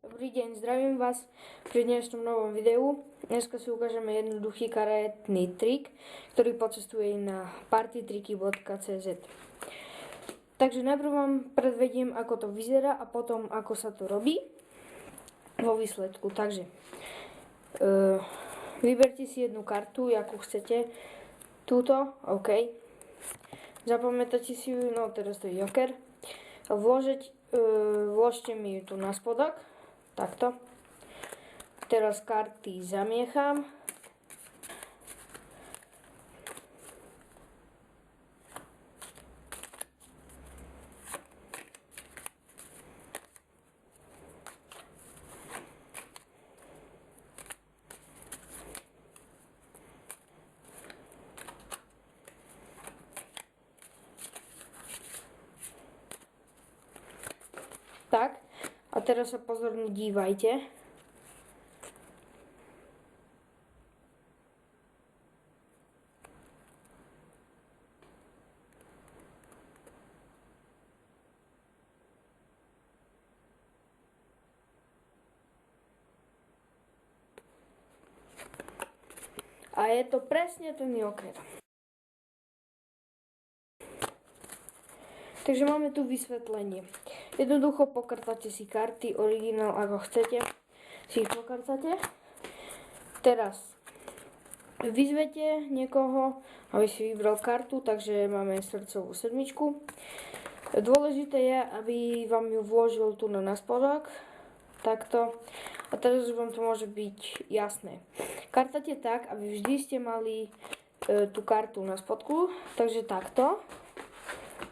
Dobrý deň, zdravím vás pri dnešnom novom videu. Dneska si ukážeme jednoduchý karetný trik, ktorý pocestuje na partytriky.cz. Takže najprv vám predvediem, ako to vyzerá a potom ako sa to robí vo výsledku. Takže vyberte si jednu kartu, akú chcete. Túto, OK. Zapamätajte si ju, no teraz to je joker. Vložte mi ju tu na spodok. Takto. Teraz karty zamiecham. Tak. A teraz sa pozorne dívajte. A je to presne ten joker. Takže máme tu vysvetlenie. Jednoducho pokrtáte si karty, originál ako chcete, si ich pokrtáte. Teraz vyzvete niekoho, aby si vybral kartu, takže máme srdcovú sedmičku. Dôležité je, aby vám ju vložil tu na spodok, takto. A teraz už vám to môže byť jasné. Kartáte tak, aby vždy ste mali tú kartu na spodku, takže takto.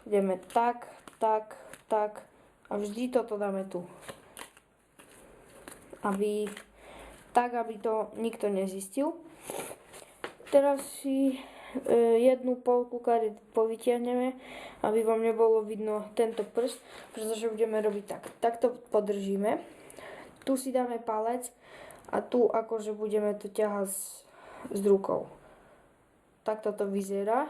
Ideme tak, tak, tak a vždy toto dáme tu. Aby to nikto nezistil. Teraz si jednu polku kariet povytiahneme, aby vám nebolo vidno tento prst, pretože budeme robiť tak. Takto podržíme. Tu si dáme palec a tu akože budeme to ťahať s rukou. Takto to vyzerá.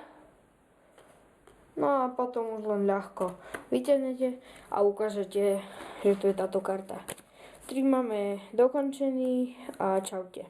No a potom už len ľahko vyťahnete a ukážete, že tu je táto karta. Trik máme dokončený a čaute.